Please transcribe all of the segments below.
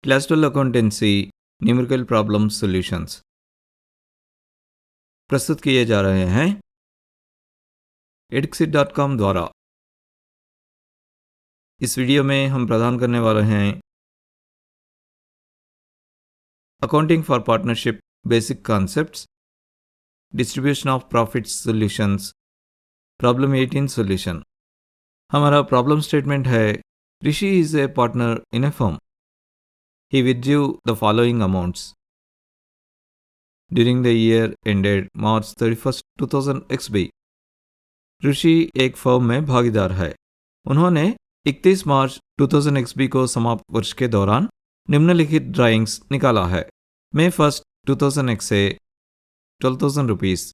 Class 12 accountancy numerical problem solutions प्रस्तुत किए जा रहे हैं edxit.com द्वारा। इस वीडियो में हम प्रदान करने वाले हैं accounting for partnership basic concepts, distribution of profits solutions, problem 18 solution. हमारा प्रॉब्लम स्टेटमेंट है, Rishi is a partner in a firm. He withdrew the following amounts during the year ended March 31st, 2000 XB। ऋषि एक firm में भागीदार है। उन्होंने 31 मार्च 2000 XB को समाप्त वर्ष के दौरान निम्नलिखित ड्राइंग्स निकाला है। May 1st 2000 X से 12,000 रुपीस,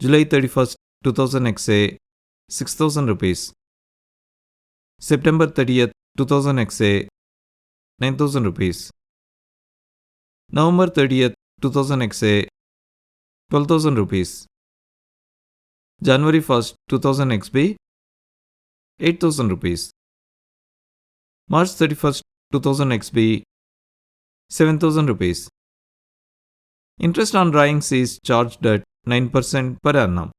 जुलाई 31st 2000 X से 6,000 रुपीस, सितंबर 30th 2000 X से 9,000 रुपीस, नवंबर 30th 2000 X से 12,000 रुपीस, जनवरी 1st 2000 XB 8,000 रुपीस, मार्च 31st 2000 XB 7,000 rupees. Interest on drawings is charged at 9% per annum.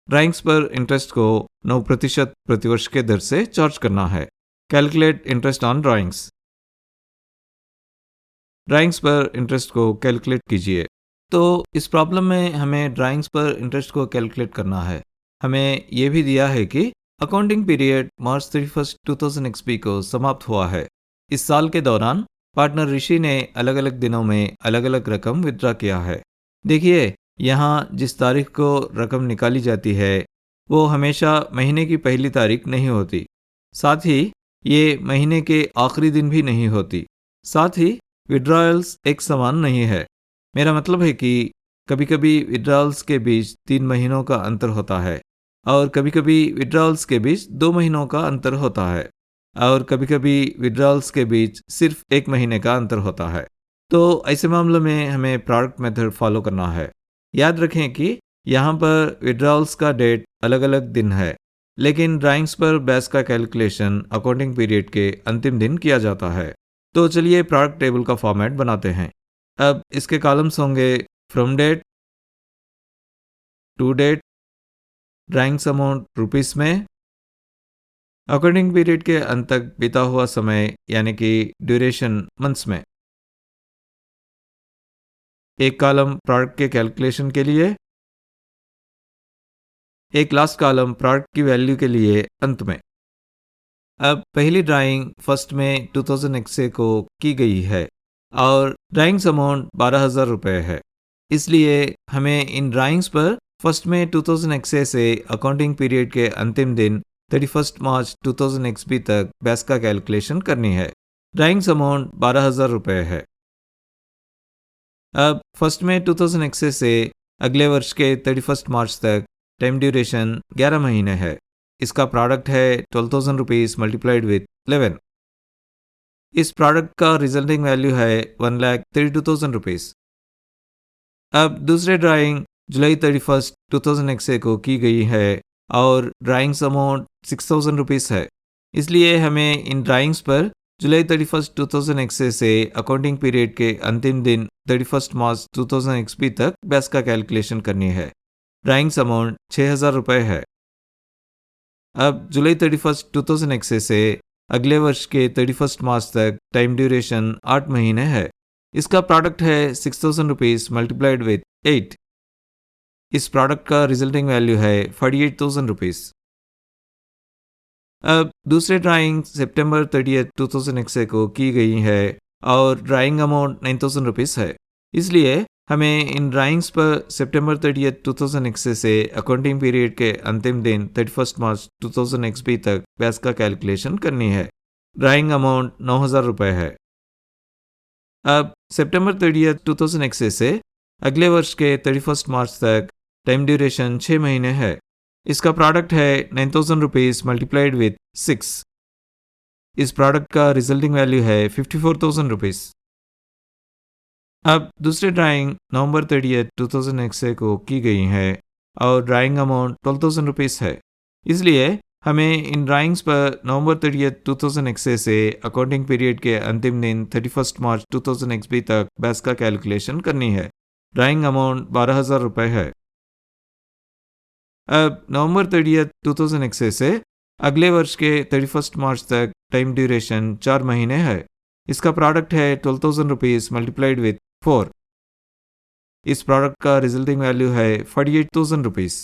Drawings पर इंटरेस्ट को 9% प्रतिवर्ष के दर से चार्ज करना है। Calculate interest on drawings. Drawings पर इंटरेस्ट को कैलकुलेट कीजिए। तो इस प्रॉब्लम में हमें ड्राइंग्स पर इंटरेस्ट को कैलकुलेट करना है। हमें यह भी दिया है कि अकाउंटिंग पीरियड मार्च 31st 2000 XB को समाप्त हुआ है। इस साल के दौरान पार्टनर ऋषि ने अलग अलग दिनों में अलग अलग रकम विड्रॉ किया है। देखिए, यहाँ जिस तारीख को रकम निकाली जाती है वो हमेशा महीने की पहली तारीख नहीं होती, साथ ही ये महीने के आखिरी दिन भी नहीं होती, साथ ही विड्रॉयल्स एक समान नहीं है। मेरा मतलब है कि कभी कभी विड्रॉयल्स के बीच 3 महीनों का अंतर होता है और कभी कभी विड्रॉयल्स के बीच 2 महीनों का अंतर होता है और कभी कभी विड्रॉयल्स के बीच सिर्फ 1 महीने का अंतर होता है। तो ऐसे मामलों में हमें प्रोडक्ट मेथड फॉलो करना है। याद रखें कि यहाँ पर विड्रॉयल्स का डेट अलग अलग दिन है, लेकिन ड्राइंग्स पर बेस का कैलकुलेशन अकाउंटिंग पीरियड के अंतिम दिन किया जाता है। तो चलिए प्रोडक्ट टेबल का फॉर्मेट बनाते हैं। अब इसके कॉलम्स होंगे from date, to date, drawings amount rupees में, अकाउंटिंग पीरियड के अंत तक बीता हुआ समय यानी कि ड्यूरेशन मंथ्स में। एक कॉलम प्रोडक्ट के कैलकुलेशन के लिए, एक लास्ट कॉलम प्रोडक्ट की वैल्यू के लिए अंत में। अब पहली ड्राइंग फर्स्ट में 2000 XA को की गई है और ड्राइंग्स अमाउंट 12,000 रुपये है। इसलिए हमें इन ड्राइंग्स पर फर्स्ट में 2000 XA से अकाउंटिंग पीरियड के अंतिम दिन 31 मार्च 2000 XB तक बेस का कैलकुलेशन करनी है। ड्राइंग्स अमाउंट 12,000 रुपये है। अब फर्स्ट में 2000 XA से अगले वर्ष के 31 मार्च तक टाइम ड्यूरेशन 11 महीने है। इसका प्रोडक्ट है 12,000 रुपीज मल्टीप्लाइड विथ 11। इस प्रोडक्ट का रिजल्टिंग वैल्यू है 1,32,000 रुपीज। अब दूसरे ड्राइंग जुलाई 31st 2000 XA को की गई है और ड्राइंग्स अमाउंट 6,000 रुपीज है। इसलिए हमें इन ड्राइंग्स पर जुलाई 31st 2000 XA से अकाउंटिंग पीरियड के अंतिम दिन 31 मार्च 2000 XB तक बेस का कैलकुलेशन करनी है। ड्राइंग्स अमाउंट 6,000 रुपये है। अब जुलाई 31st 2000 XA से अगले वर्ष के 31 मार्च तक टाइम ड्यूरेशन 8 महीने है। इसका प्रोडक्ट है 6,000 रुपीज मल्टीप्लाइड विथ 8। इस प्रोडक्ट का रिजल्टिंग वैल्यू है 48,000 रुपीज। अब दूसरे ड्राइंग सितंबर 30th 2000 XA को की गई है और ड्राइंग अमाउंट 9,000 रुपीज है। इसलिए हमें इन ड्राइंग्स पर सितंबर 30th 2000 XA से अकाउंटिंग पीरियड के अंतिम दिन 31 मार्च 2000 XB तक बेस का कैलकुलेशन करनी है। ड्राइंग अमाउंट 9,000 रुपये है। अब सितंबर 30th 2000 XA से अगले वर्ष के 31 मार्च तक टाइम ड्यूरेशन 6 महीने है। इसका प्रोडक्ट है 9,000 रुपीज मल्टीप्लाइड विथ 6। इस प्रोडक्ट का रिजल्टिंग वैल्यू है 54,000 रुपीज। अब दूसरे ड्राइंग नवंबर 30th 2000 XA को की गई है और ड्राइंग अमाउंट 12,000 रुपीज है। इसलिए हमें इन ड्राइंग्स पर नवंबर 30 2000 से अकाउंटिंग पीरियड के अंतिम दिन 31 मार्च 2000 XB तक बैस का कैलकुलेशन करनी है। ड्राइंग अमाउंट 12,000 रुपये है। अब नवंबर 30 2000 से अगले वर्ष के 31 मार्च तक टाइम ड्यूरेशन 4 महीने है। इसका प्रोडक्ट है 12,000 रुपीज़ मल्टीप्लाइड विथ 4। इस प्रोडक्ट का रिजल्टिंग वैल्यू है 48,000 रुपीज़।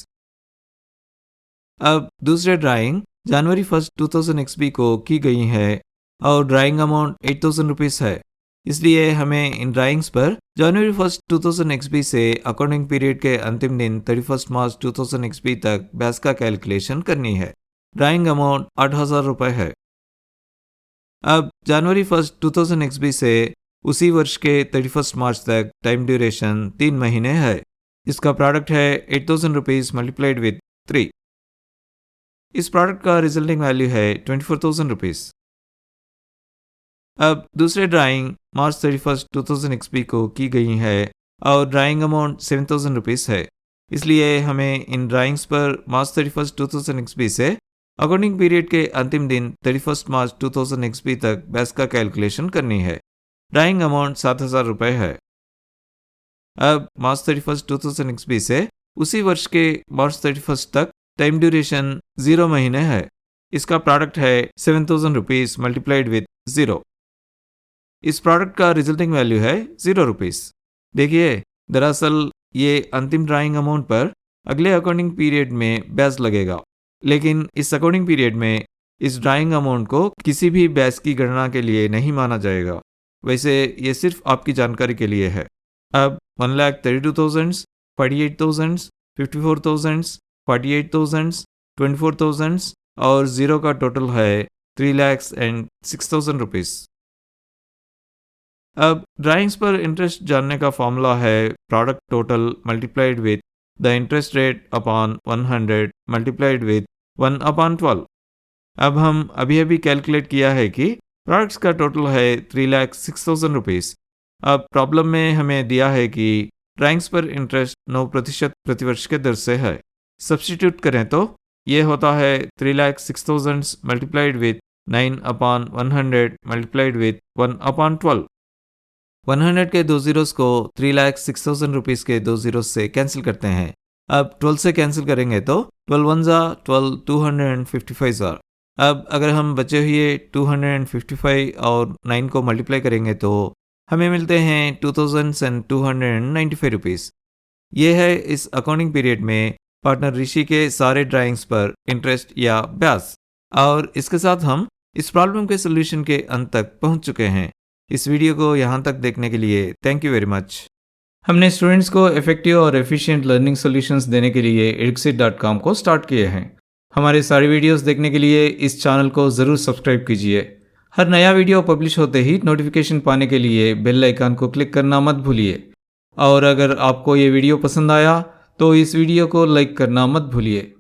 अब दूसरे ड्राइंग जनवरी 1 2000 XB को की गई है और ड्राइंग अमाउंट 8,000 रुपीज़ है। इसलिए हमें इन ड्राइंग्स पर जनवरी 1 2000 XB से अकाउंटिंग पीरियड के अंतिम दिन 31 मार्च 2000 XB तक बैस का कैलकुलेशन करनी है। ड्राइंग अमाउंट 8,000 रुपये है। अब जनवरी 1 2000 XB से उसी वर्ष के 31 मार्च तक टाइम ड्यूरेशन 3 महीने है। इसका प्रोडक्ट है 8,000 रुपीज़ मल्टीप्लाइड विथ 3। इस प्रोडक्ट का रिजल्टिंग वैल्यू है 24,000 रुपीज़। अब दूसरे ड्राइंग मार्च 31 2000 XB को की गई है और ड्राइंग अमाउंट 7,000 रुपीज़ है। इसलिए हमें इन ड्राइंग्स पर मार्च 31 2000 XB से अकाउंटिंग पीरियड के अंतिम दिन 31 मार्च 2000 XB तक बैस का कैलकुलेशन करनी है। ड्राइंग अमाउंट 7,000 रुपये है। अब मार्च 31 2000 XB से उसी वर्ष के मार्च 31 तक टाइम ड्यूरेशन 0 महीने है। इसका प्रोडक्ट है 7,000 रुपीज़ मल्टीप्लाइड विथ 0। इस प्रोडक्ट का रिजल्टिंग वैल्यू है 0 रुपीज़। देखिए, दरअसल ये अंतिम ड्राइंग अमाउंट पर अगले अकाउंटिंग पीरियड में बैस लगेगा, लेकिन इस अकाउंटिंग पीरियड में इस ड्राइंग अमाउंट को किसी भी बैस की गणना के लिए नहीं माना जाएगा। वैसे ये सिर्फ आपकी जानकारी के लिए है। अब 1,32,000, 48,000, 54,000, 48,000, 24,000 और 0 का टोटल है 3,06,000 रुपीज़। अब ड्राइंग्स पर इंटरेस्ट जानने का फॉर्मूला है product total multiplied with the interest rate upon 100 multiplied with 1/12। अब हम अभी कैलकुलेट किया है कि प्रोडक्ट्स का टोटल है 3,06,000 रुपीज़। अब प्रॉब्लम में हमें दिया है कि ड्राइंग्स पर इंटरेस्ट 9% प्रतिवर्ष के दर से है। सब्स्टिट्यूट करें तो ये होता है 3,06,000 मल्टीप्लाइड विथ 9/100 मल्टीप्लाइड विथ 1/12। 100 के 2 ज़ीरोस को 3,06,000 रुपीज़ के 2 ज़ीरोस से कैंसिल करते हैं। अब 12 से कैंसिल करेंगे तो 12 1 12 255 are। अब अगर हम बचे हुए 255 और 9 को मल्टीप्लाई करेंगे तो हमें मिलते हैं 2,295 रुपीज़। ये है इस अकाउंटिंग पीरियड में पार्टनर ऋषि के सारे ड्राइंग्स पर इंटरेस्ट या ब्याज। और इसके साथ हम इस प्रॉब्लम के सोल्यूशन के अंत तक पहुंच चुके हैं। इस वीडियो को यहाँ तक देखने के लिए थैंक यू वेरी मच। हमने स्टूडेंट्स को इफेक्टिव और एफिशिएंट लर्निंग सॉल्यूशंस देने के लिए edxit.com को स्टार्ट किए हैं। हमारे सारे वीडियोस देखने के लिए इस चैनल को ज़रूर सब्सक्राइब कीजिए। हर नया वीडियो पब्लिश होते ही नोटिफिकेशन पाने के लिए बेल आइकन को क्लिक करना मत भूलिए। और अगर आपको ये वीडियो पसंद आया तो इस वीडियो को लाइक करना मत भूलिए।